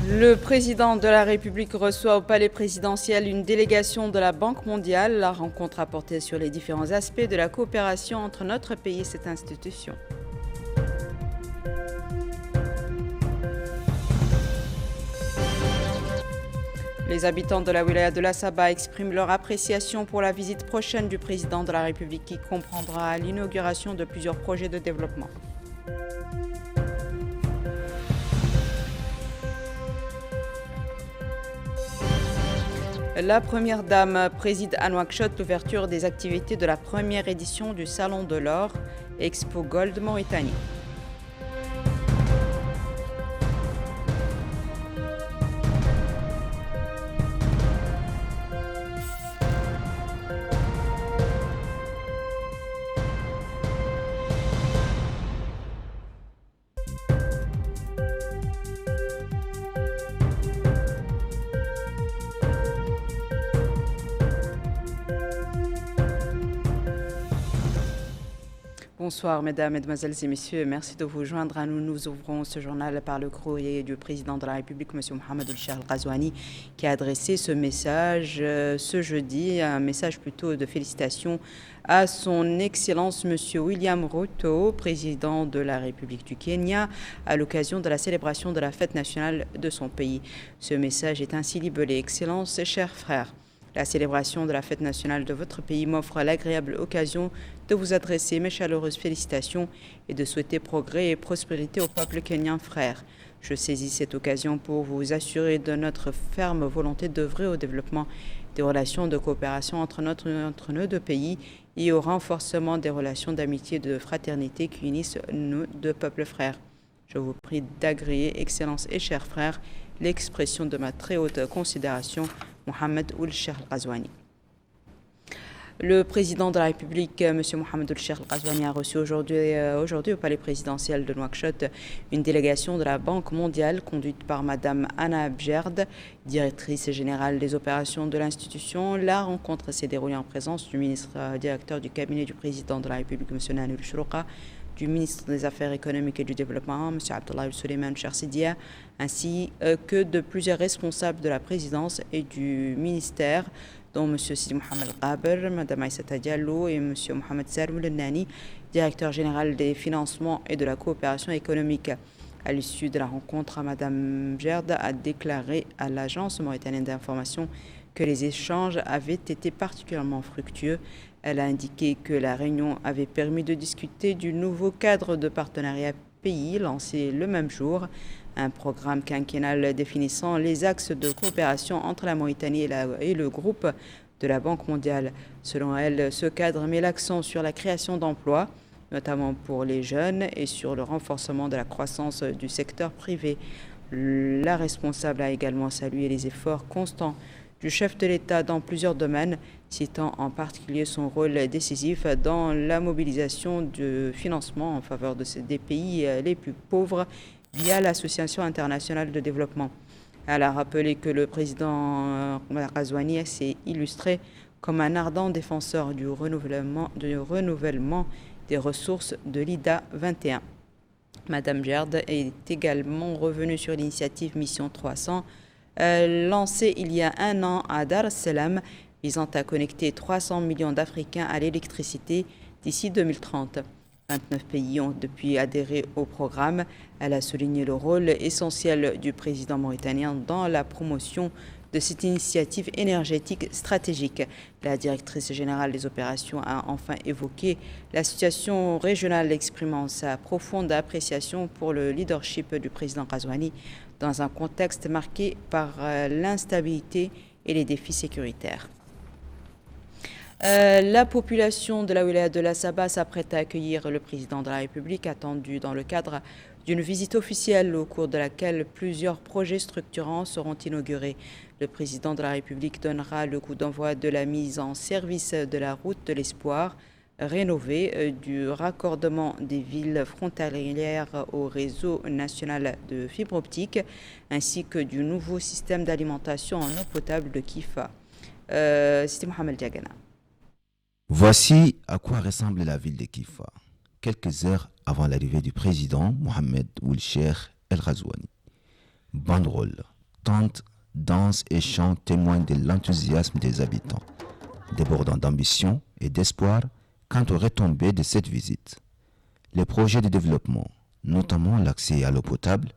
Le président de la République reçoit au palais présidentiel une délégation de la Banque mondiale. La rencontre a porté sur les différents aspects de la coopération entre notre pays et cette institution. Les habitants de la wilaya de la Saba expriment leur appréciation pour la visite prochaine du président de la République qui comprendra l'inauguration de plusieurs projets de développement. La première dame préside à Nouakchott l'ouverture des activités de la première édition du Salon de l'Or, Expo Gold Mauritanie. Bonsoir mesdames, mesdemoiselles et messieurs, merci de vous joindre à nous. Nous ouvrons ce journal par le courrier du président de la République, M. Mohamed Ould-Cheikh Al-Ghazouani, qui a adressé ce message ce jeudi, un message plutôt de félicitations à son Excellence M. William Ruto, président de la République du Kenya, à l'occasion de la célébration de la fête nationale de son pays. Ce message est ainsi libellé: Excellence et chers frères, la célébration de la fête nationale de votre pays m'offre l'agréable occasion de vous adresser mes chaleureuses félicitations et de souhaiter progrès et prospérité au peuple kenyan frère. Je saisis cette occasion pour vous assurer de notre ferme volonté d'œuvrer au développement des relations de coopération entre nos deux pays et au renforcement des relations d'amitié et de fraternité qui unissent nos deux peuples frères. Je vous prie d'agréer, Excellence et chers frères, l'expression de ma très haute considération, Mohamed Ould-Cheikh Al-Ghazouani. Le président de la République, M. Mohamed Ould-Cheikh Al-Ghazouani, a reçu aujourd'hui au palais présidentiel de Nouakchott une délégation de la Banque mondiale conduite par Mme Anna Bjerd, directrice générale des opérations de l'institution. La rencontre s'est déroulée en présence du ministre directeur du cabinet du président de la République, M. Nanul Chourouka, du ministre des Affaires économiques et du Développement, M. Abdullah Suleiman Chersidia, ainsi que de plusieurs responsables de la présidence et du ministère, dont M. Sidi Mohamed Qaber, Mme Aïssata Diallo et M. Mohamed Saroul Nani, directeur général des financements et de la coopération économique. À l'issue de la rencontre, Mme Bjerd a déclaré à l'agence mauritanienne d'information que les échanges avaient été particulièrement fructueux. Elle a indiqué que la réunion avait permis de discuter du nouveau cadre de partenariat pays lancé le même jour, un programme quinquennal définissant les axes de coopération entre la Mauritanie et le groupe de la Banque mondiale. Selon elle, ce cadre met l'accent sur la création d'emplois, notamment pour les jeunes, et sur le renforcement de la croissance du secteur privé. La responsable a également salué les efforts constants du chef de l'État dans plusieurs domaines, citant en particulier son rôle décisif dans la mobilisation de financement en faveur des pays les plus pauvres via l'Association internationale de développement. Elle a rappelé que le président Ghazouani s'est illustré comme un ardent défenseur du renouvellement des ressources de l'IDA 21. Madame Gerd est également revenue sur l'initiative Mission 300, lancée il y a un an à Dar es Salaam, visant à connecter 300 millions d'Africains à l'électricité d'ici 2030. 29 pays ont depuis adhéré au programme. Elle a souligné le rôle essentiel du président mauritanien dans la promotion de cette initiative énergétique stratégique. La directrice générale des opérations a enfin évoqué la situation régionale, exprimant sa profonde appréciation pour le leadership du président Ghazouani dans un contexte marqué par l'instabilité et les défis sécuritaires. La population de la wilaya de la Saba s'apprête à accueillir le président de la République, attendu dans le cadre d'une visite officielle au cours de laquelle plusieurs projets structurants seront inaugurés. Le président de la République donnera le coup d'envoi de la mise en service de la route de l'Espoir, rénovée, du raccordement des villes frontalières au réseau national de fibre optique, ainsi que du nouveau système d'alimentation en eau potable de Kifa. C'était Mohamed Diagana. Voici à quoi ressemble la ville de Kifa, quelques heures avant l'arrivée du président Mohamed Ould-Cheikh Al-Ghazouani. Banderole, impactantes, danses et chants témoignent de l'enthousiasme des habitants, débordant d'ambition et d'espoir quant aux retombées de cette visite. Les projets de développement, notamment l'accès à l'eau potable,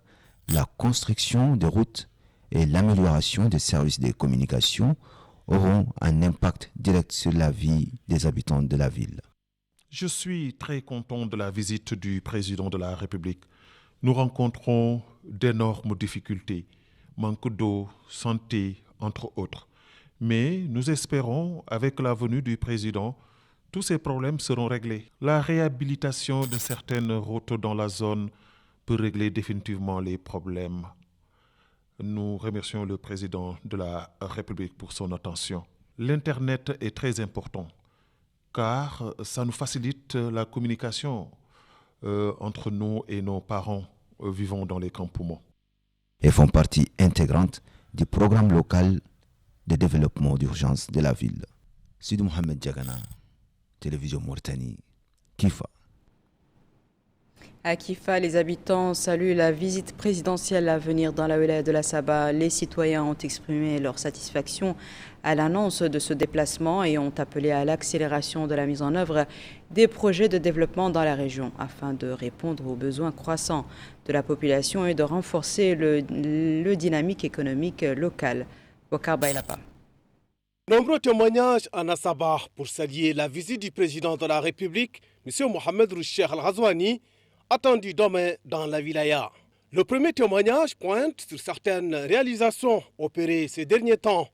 la construction des routes et l'amélioration des services de communication, auront un impact direct sur la vie des habitants de la ville. Je suis très content de la visite du président de la République. Nous rencontrons d'énormes difficultés, manque d'eau, santé, entre autres. Mais nous espérons, avec la venue du président, tous ces problèmes seront réglés. La réhabilitation de certaines routes dans la zone peut régler définitivement les problèmes. Nous remercions le président de la République pour son attention. L'Internet est très important car ça nous facilite la communication entre nous et nos parents vivant dans les camps Poumons. Et font partie intégrante du programme local de développement d'urgence de la ville. Sidi Mohamed Diagana, Télévision Mauritanie, Kifa. À Kifa, les habitants saluent la visite présidentielle à venir dans la wilaya de la Saba. Les citoyens ont exprimé leur satisfaction à l'annonce de ce déplacement et ont appelé à l'accélération de la mise en œuvre des projets de développement dans la région afin de répondre aux besoins croissants de la population et de renforcer le dynamique économique local. Bokar Bailapa. Nombreux témoignages en Assaba pour saluer la visite du président de la République, M. Mohamed Cheikh Al-Ghazouani, attendu demain dans la wilaya. Le premier témoignage pointe sur certaines réalisations opérées ces derniers temps.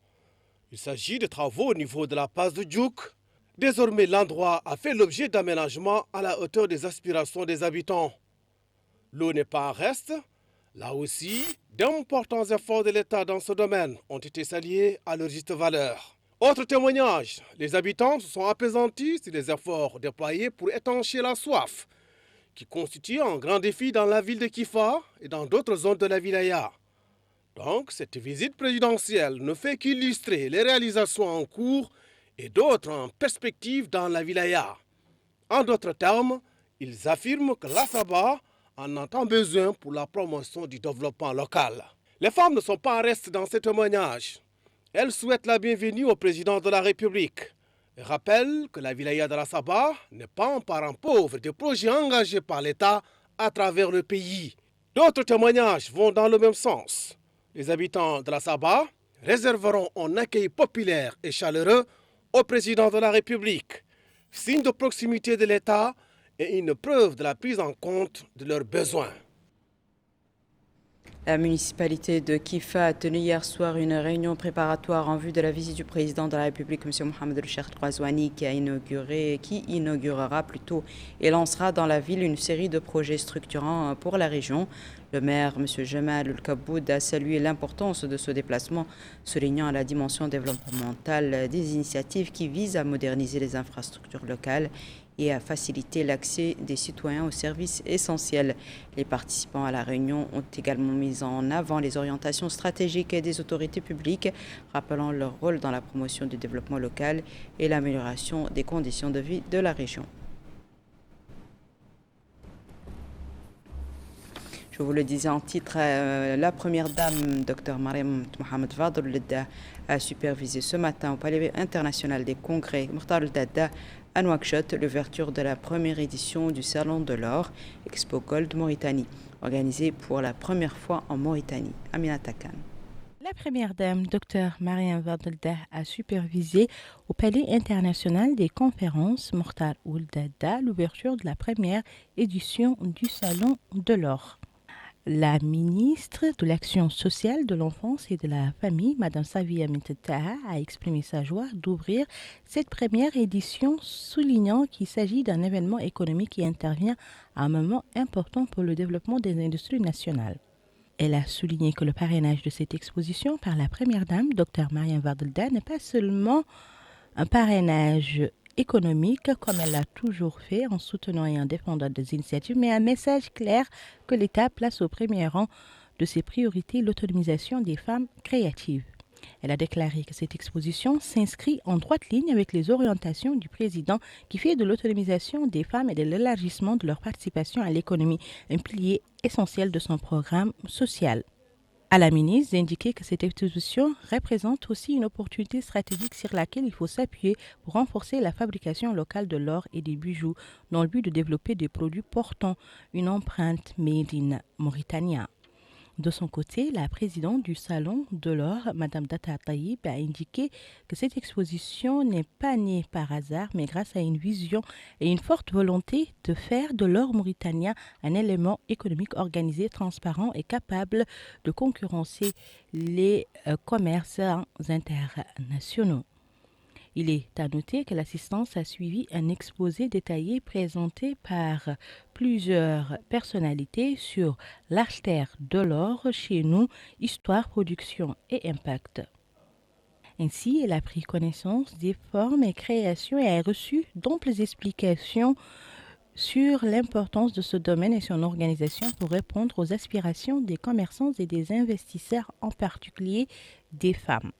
Il s'agit de travaux au niveau de la passe de Djouk. Désormais, l'endroit a fait l'objet d'aménagements à la hauteur des aspirations des habitants. L'eau n'est pas en reste. Là aussi, d'importants efforts de l'État dans ce domaine ont été salués à leur juste valeur. Autre témoignage, les habitants se sont apaisantis sur les efforts déployés pour étancher la soif, qui constitue un grand défi dans la ville de Kifa et dans d'autres zones de la wilaya. Donc, cette visite présidentielle ne fait qu'illustrer les réalisations en cours et d'autres en perspective dans la wilaya. En d'autres termes, ils affirment que l'Assaba en a tant besoin pour la promotion du développement local. Les femmes ne sont pas en reste dans ce témoignage. Elles souhaitent la bienvenue au président de la République et rappellent que la wilaya de l'Assaba n'est pas un parent pauvre des projets engagés par l'État à travers le pays. D'autres témoignages vont dans le même sens. Les habitants de l'Assaba réserveront un accueil populaire et chaleureux au président de la République, signe de proximité de l'État et une preuve de la prise en compte de leurs besoins. La municipalité de Kifa a tenu hier soir une réunion préparatoire en vue de la visite du président de la République, M. Mohamed Cheikh Al-Ghazouani, qui inaugurera plutôt et lancera dans la ville une série de projets structurants pour la région. Le maire, M. Jamal El-Kaboud, a salué l'importance de ce déplacement, soulignant la dimension développementale des initiatives qui visent à moderniser les infrastructures locales et à faciliter l'accès des citoyens aux services essentiels. Les participants à la réunion ont également mis en avant les orientations stratégiques des autorités publiques, rappelant leur rôle dans la promotion du développement local et l'amélioration des conditions de vie de la région. Je vous le disais en titre, la première dame, Dr Mariam Mohamed Fadl, a supervisé ce matin au Palais international des congrès Mokhtar El-Dadda à Nouakchott l'ouverture de la première édition du Salon de l'Or, Expo Gold Mauritanie, organisée pour la première fois en Mauritanie. Aminata Khan. La première dame, Dr Mariam Fadl, a supervisé au Palais international des conférences Mokhtar El-Dadda l'ouverture de la première édition du Salon de l'Or. La ministre de l'Action sociale, de l'enfance et de la famille, Mme Savia Mintetaha, a exprimé sa joie d'ouvrir cette première édition, soulignant qu'il s'agit d'un événement économique qui intervient à un moment important pour le développement des industries nationales. Elle a souligné que le parrainage de cette exposition par la première dame, Dr Mariam Fadl, n'est pas seulement un parrainage économique, comme elle l'a toujours fait en soutenant et en défendant des initiatives, mais un message clair que l'État place au premier rang de ses priorités l'autonomisation des femmes créatives. Elle a déclaré que cette exposition s'inscrit en droite ligne avec les orientations du président qui fait de l'autonomisation des femmes et de l'élargissement de leur participation à l'économie un pilier essentiel de son programme social. À la ministre d'indiquer que cette exposition représente aussi une opportunité stratégique sur laquelle il faut s'appuyer pour renforcer la fabrication locale de l'or et des bijoux dans le but de développer des produits portant une empreinte made in Mauritania. De son côté, la présidente du Salon de l'Or, Mme Data Taïb, a indiqué que cette exposition n'est pas née par hasard, mais grâce à une vision et une forte volonté de faire de l'or mauritanien un élément économique organisé, transparent et capable de concurrencer les commerces internationaux. Il est à noter que l'assistance a suivi un exposé détaillé présenté par plusieurs personnalités sur l'artère de l'or chez nous, histoire, production et impact. Ainsi, elle a pris connaissance des formes et créations et a reçu d'amples explications sur l'importance de ce domaine et son organisation pour répondre aux aspirations des commerçants et des investisseurs, en particulier des femmes.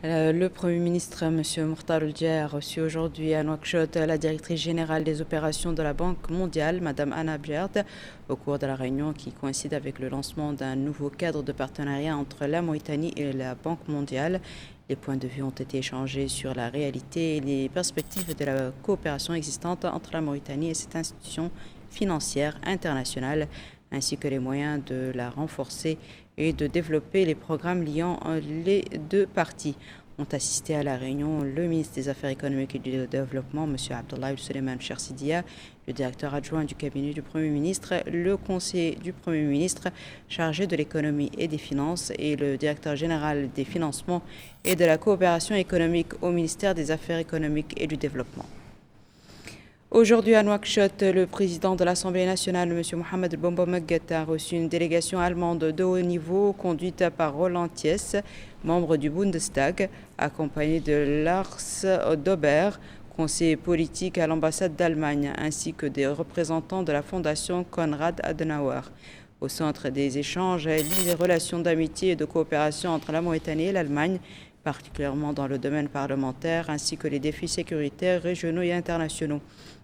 Le Premier ministre, M. Mokhtar Ould-Daddah, a reçu aujourd'hui à Nouakchott la directrice générale des opérations de la Banque mondiale, Mme Anna Bjerd, au cours de la réunion qui coïncide avec le lancement d'un nouveau cadre de partenariat entre la Mauritanie et la Banque mondiale. Les points de vue ont été échangés sur la réalité et les perspectives de la coopération existante entre la Mauritanie et cette institution financière internationale, ainsi que les moyens de la renforcer et de développer les programmes liant les deux parties. Ont assisté à la réunion le ministre des Affaires économiques et du Développement, M. Abdullah Suleiman Chersidia, le directeur adjoint du cabinet du Premier ministre, le conseiller du Premier ministre chargé de l'économie et des finances et le directeur général des financements et de la coopération économique au ministère des Affaires économiques et du Développement. Aujourd'hui à Nouakchott, le président de l'Assemblée nationale, M. Mohamed Bombo Meguet, a reçu une délégation allemande de haut niveau conduite par Roland Thiès, membre du Bundestag, accompagné de Lars Dober, conseiller politique à l'ambassade d'Allemagne, ainsi que des représentants de la fondation Konrad Adenauer. Au centre des échanges, les relations d'amitié et de coopération entre la Mauritanie et l'Allemagne, particulièrement dans le domaine parlementaire, ainsi que les défis sécuritaires régionaux et internationaux.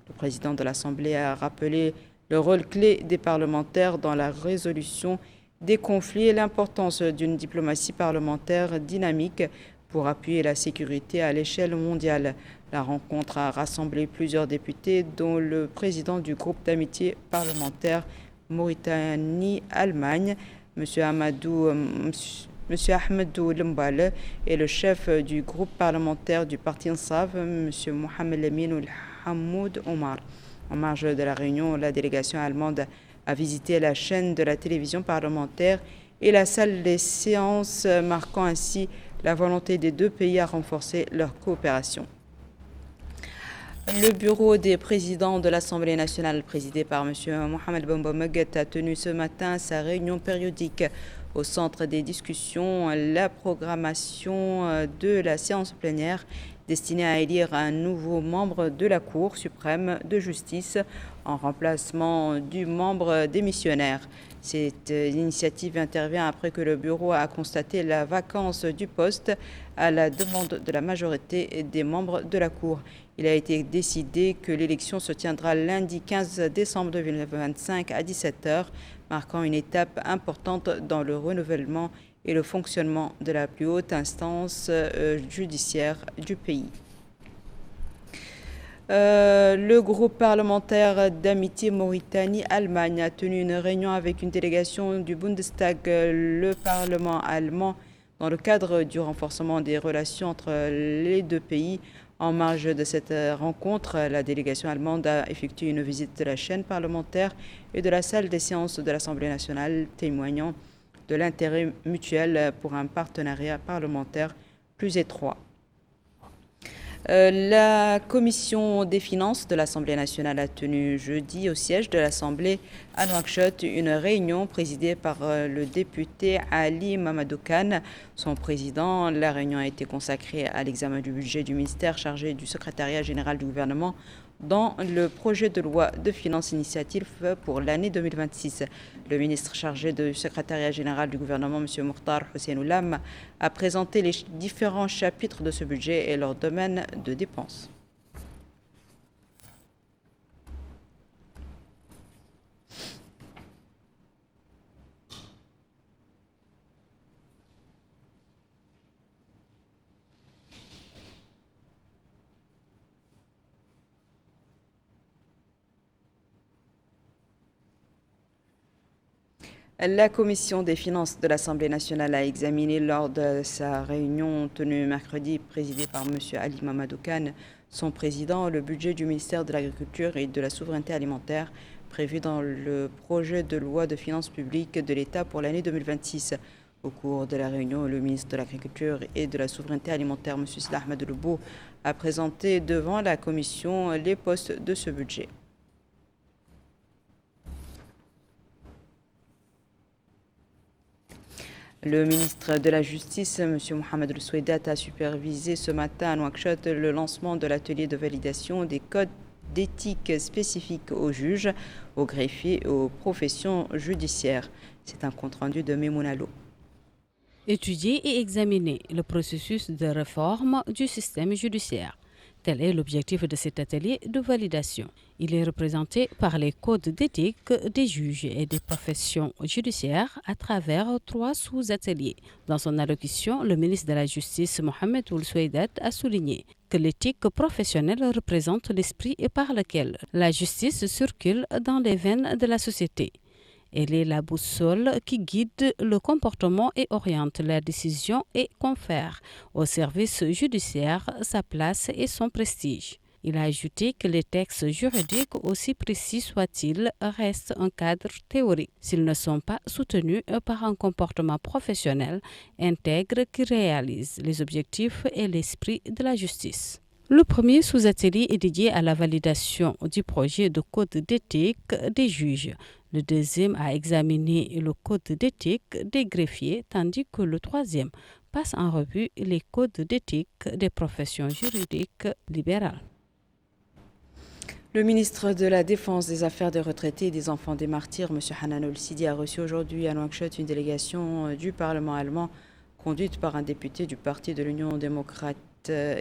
Le président de l'Assemblée a rappelé le rôle clé des parlementaires dans la résolution des conflits et l'importance d'une diplomatie parlementaire dynamique pour appuyer la sécurité à l'échelle mondiale. La rencontre a rassemblé plusieurs députés, dont le président du groupe d'amitié parlementaire Mauritanie-Allemagne, M. Ahmedou Lembale, et le chef du groupe parlementaire du Parti Nsaf, M. Mohamed Lamine Hamoud Omar. En marge de la réunion, la délégation allemande a visité la chaîne de la télévision parlementaire et la salle des séances, marquant ainsi la volonté des deux pays à renforcer leur coopération. Le bureau des présidents de l'Assemblée nationale, présidé par M. Mohamed Bombo Meguet, a tenu ce matin sa réunion périodique. Au centre des discussions, la programmation de la séance plénière destinée à élire un nouveau membre de la Cour suprême de justice en remplacement du membre démissionnaire. Cette initiative intervient après que le bureau a constaté la vacance du poste à la demande de la majorité des membres de la Cour. Il a été décidé que l'élection se tiendra lundi 15 décembre 2025 à 17h, marquant une étape importante dans le renouvellement et le fonctionnement de la plus haute instance judiciaire du pays. Le groupe parlementaire d'amitié Mauritanie-Allemagne a tenu une réunion avec une délégation du Bundestag, le Parlement allemand, dans le cadre du renforcement des relations entre les deux pays. En marge de cette rencontre, la délégation allemande a effectué une visite de la chaîne parlementaire et de la salle des séances de l'Assemblée nationale, témoignant de l'intérêt mutuel pour un partenariat parlementaire plus étroit. La commission des finances de l'Assemblée nationale a tenu jeudi au siège de l'Assemblée à Nouakchott une réunion présidée par le député Ali Mamadou Khan, son président. La réunion a été consacrée à l'examen du budget du ministère chargé du secrétariat général du gouvernement dans le projet de loi de finances initiative pour l'année 2026. Le ministre chargé du secrétariat général du gouvernement, M. Mokhtar Hossein-Oulam, a présenté les différents chapitres de ce budget et leurs domaines de dépenses. La commission des finances de l'Assemblée nationale a examiné lors de sa réunion tenue mercredi, présidée par M. Ali Mamadou Kane, son président, le budget du ministère de l'Agriculture et de la Souveraineté alimentaire prévu dans le projet de loi de finances publiques de l'État pour l'année 2026. Au cours de la réunion, le ministre de l'Agriculture et de la Souveraineté alimentaire, M. Salah Ahmed Lebo, a présenté devant la commission les postes de ce budget. Le ministre de la Justice, M. Mohamed El-Soueidat, a supervisé ce matin à Nouakchott le lancement de l'atelier de validation des codes d'éthique spécifiques aux juges, aux greffiers et aux professions judiciaires. C'est un compte-rendu de Memouna Lo. Étudier et examiner le processus de réforme du système judiciaire. Tel est l'objectif de cet atelier de validation. Il est représenté par les codes d'éthique des juges et des professions judiciaires à travers 3 sous-ateliers. Dans son allocution, le ministre de la Justice, Mohamed El-Soueidat, a souligné que l'éthique professionnelle représente l'esprit par lequel la justice circule dans les veines de la société. Elle est la boussole qui guide le comportement et oriente la décision et confère au service judiciaire sa place et son prestige. Il a ajouté que les textes juridiques, aussi précis soient-ils, restent un cadre théorique s'ils ne sont pas soutenus par un comportement professionnel intègre qui réalise les objectifs et l'esprit de la justice. Le premier sous-atelier est dédié à la validation du projet de code d'éthique des juges. Le deuxième a examiné le code d'éthique des greffiers, tandis que le troisième passe en revue les codes d'éthique des professions juridiques libérales. Le ministre de la Défense, des Affaires des retraités et des enfants des martyrs, M. Hanan El-Sidi, a reçu aujourd'hui à Nouakchott une délégation du Parlement allemand conduite par un député du Parti de l'Union démocrate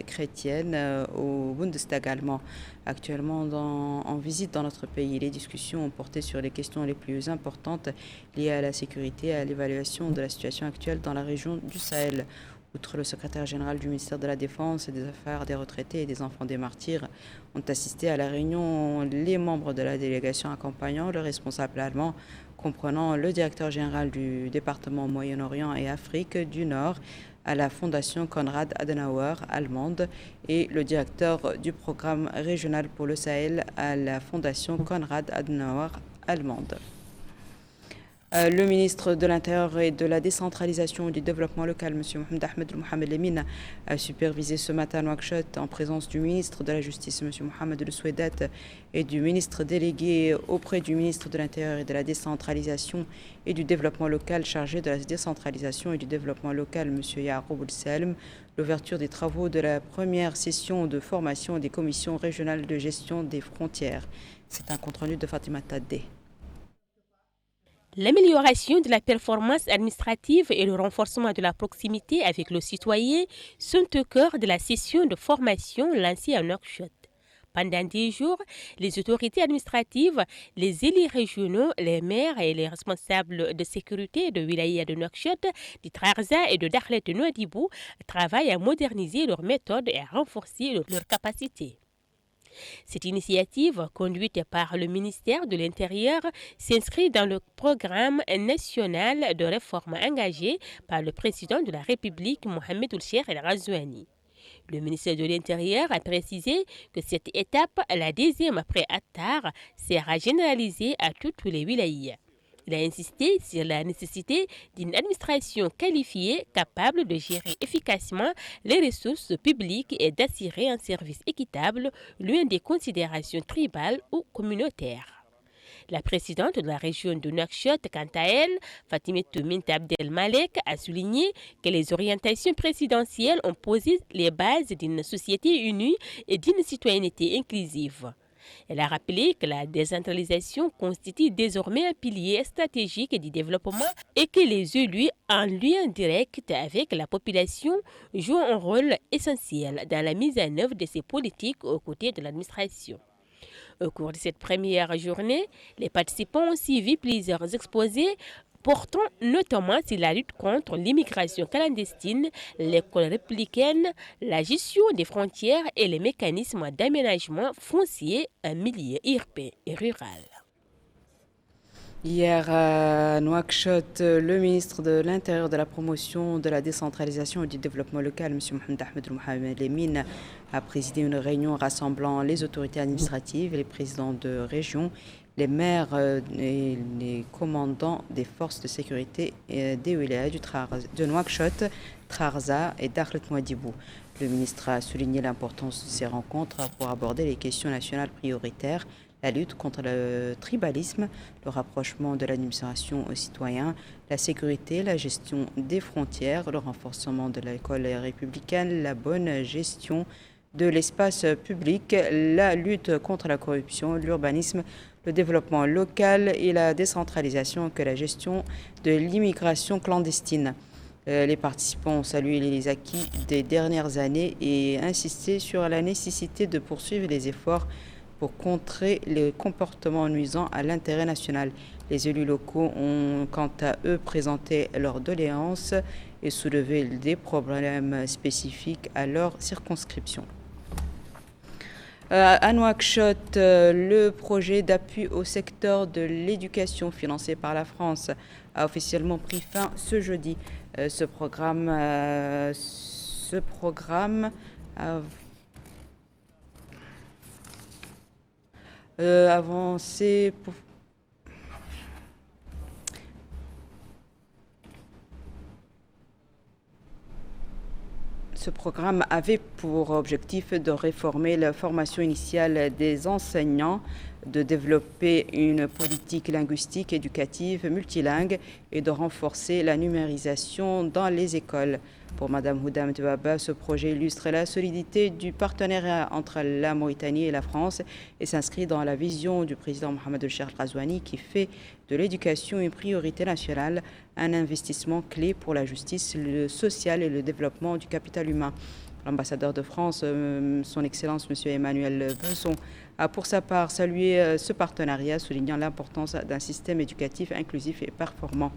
chrétienne au Bundestag allemand, actuellement en visite dans notre pays. Les discussions ont porté sur les questions les plus importantes liées à la sécurité et à l'évaluation de la situation actuelle dans la région du Sahel. Outre le secrétaire général du ministère de la Défense et des Affaires des retraités et des enfants des martyrs, ont assisté à la réunion les membres de la délégation accompagnant le responsable allemand, comprenant le directeur général du département Moyen-Orient et Afrique du Nord à la Fondation Konrad Adenauer allemande et le directeur du programme régional pour le Sahel à la Fondation Konrad Adenauer allemande. Le ministre de l'Intérieur et de la décentralisation et du développement local, M. Mohamed Ahmed Mohamed Lemine, a supervisé ce matin à Nouakchott en présence du ministre de la Justice, M. Mohamed El-Soueidat, et du ministre délégué auprès du ministre de l'Intérieur et de la décentralisation et du développement local chargé de la décentralisation et du développement local, M. Yaroub El-Salem, l'ouverture des travaux de la première session de formation des commissions régionales de gestion des frontières. C'est un compte-rendu de Fatima Tadé. L'amélioration de la performance administrative et le renforcement de la proximité avec le citoyen sont au cœur de la session de formation lancée à Nouakchott. Pendant 10 jours, les autorités administratives, les élus régionaux, les maires et les responsables de sécurité de Wilaya de Nouakchott, du Trarza et de Dakhlet de Nouadhibou travaillent à moderniser leurs méthodes et à renforcer leurs capacités. Cette initiative, conduite par le ministère de l'Intérieur, s'inscrit dans le programme national de réforme engagé par le président de la République, Mohamed El-Cheikh El-Ghazouani. Le ministère de l'Intérieur a précisé que cette étape, la 10e après Attar, sera généralisée à toutes les wilayas. Il a insisté sur la nécessité d'une administration qualifiée capable de gérer efficacement les ressources publiques et d'assurer un service équitable loin des considérations tribales ou communautaires. La présidente de la région de Nouakchott, quant à elle, Fatimatou Mint Abdel Malek, a souligné que les orientations présidentielles ont posé les bases d'une société unie et d'une citoyenneté inclusive. Elle a rappelé que la décentralisation constitue désormais un pilier stratégique du développement et que les élus, en lien direct avec la population, jouent un rôle essentiel dans la mise en œuvre de ces politiques aux côtés de l'administration. Au cours de cette première journée, les participants ont suivi plusieurs exposés portant notamment sur la lutte contre l'immigration clandestine, l'école républicaine, la gestion des frontières et les mécanismes d'aménagement foncier en milieu urbain et rural. Hier à Nouakchott, le ministre de l'Intérieur, de la Promotion, de la Décentralisation et du Développement local, M. Mohamed Ahmed Mohamed Lemine, a présidé une réunion rassemblant les autorités administratives, les présidents de région, les maires et les commandants des forces de sécurité des wilayas de Nouakchott, Trarza et Dakhlet Mouadibou. Le ministre a souligné l'importance de ces rencontres pour aborder les questions nationales prioritaires, la lutte contre le tribalisme, le rapprochement de l'administration aux citoyens, la sécurité, la gestion des frontières, le renforcement de l'école républicaine, la bonne gestion de l'espace public, la lutte contre la corruption, l'urbanisme, le développement local et la décentralisation que la gestion de l'immigration clandestine. Les participants ont salué les acquis des dernières années et insisté sur la nécessité de poursuivre les efforts pour contrer les comportements nuisants à l'intérêt national. Les élus locaux ont quant à eux présenté leurs doléances et soulevé des problèmes spécifiques à leur circonscription. À Nouakchott, le projet d'appui au secteur de l'éducation financé par la France a officiellement pris fin ce jeudi. Ce programme avancé pour... Ce programme avait pour objectif de réformer la formation initiale des enseignants, de développer une politique linguistique éducative multilingue et de renforcer la numérisation dans les écoles. Pour Mme Houdam Tebaba, ce projet illustre la solidité du partenariat entre la Mauritanie et la France et s'inscrit dans la vision du président Mohamed El Ghazouani qui fait de l'éducation une priorité nationale, un investissement clé pour la justice, le social et le développement du capital humain. L'ambassadeur de France, son Excellence M. Emmanuel Besson, a pour sa part salué ce partenariat, soulignant l'importance d'un système éducatif inclusif et performant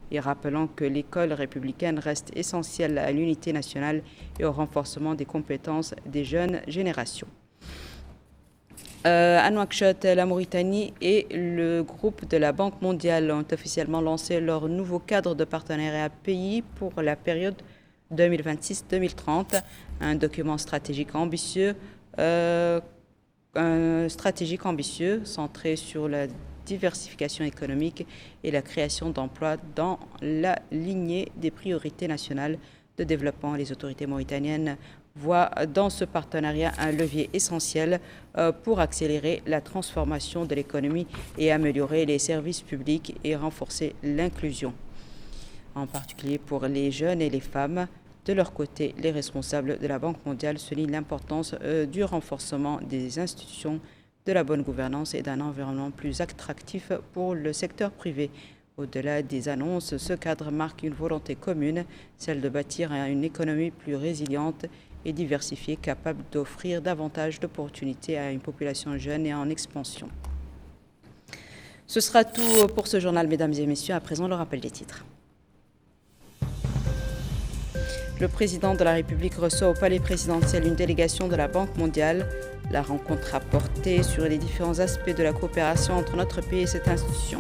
et rappelant que l'école républicaine reste essentielle à l'unité nationale et au renforcement des compétences des jeunes générations. À Nouakchott, la Mauritanie et le groupe de la Banque mondiale ont officiellement lancé leur nouveau cadre de partenariat pays pour la période 2026-2030, un document stratégique ambitieux, centré sur la diversification économique et la création d'emplois dans la lignée des priorités nationales de développement. Les autorités mauritaniennes voient dans ce partenariat un levier essentiel pour accélérer la transformation de l'économie et améliorer les services publics et renforcer l'inclusion, en particulier pour les jeunes et les femmes. De leur côté, les responsables de la Banque mondiale soulignent l'importance du renforcement des institutions, de la bonne gouvernance et d'un environnement plus attractif pour le secteur privé. Au-delà des annonces, ce cadre marque une volonté commune, celle de bâtir une économie plus résiliente et diversifiée, capable d'offrir davantage d'opportunités à une population jeune et en expansion. Ce sera tout pour ce journal, mesdames et messieurs. À présent, le rappel des titres. Le président de la République reçoit au palais présidentiel une délégation de la Banque mondiale. La rencontre a porté sur les différents aspects de la coopération entre notre pays et cette institution.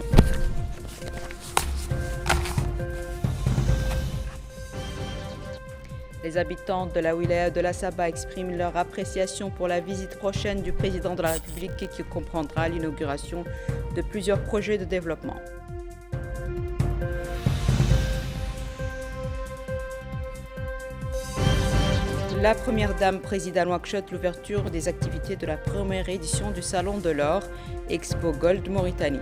Les habitants de la wilaya de la Saba expriment leur appréciation pour la visite prochaine du président de la République qui comprendra l'inauguration de plusieurs projets de développement. La première dame préside à Nouakchott l'ouverture des activités de la première édition du Salon de l'Or, Expo Gold Mauritanie.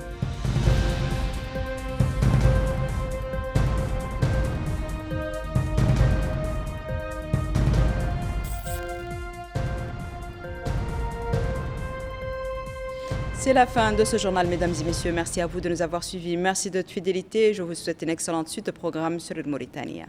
C'est la fin de ce journal, mesdames et messieurs. Merci à vous de nous avoir suivis. Merci de votre fidélité. Je vous souhaite une excellente suite de programme sur le Mauritanie.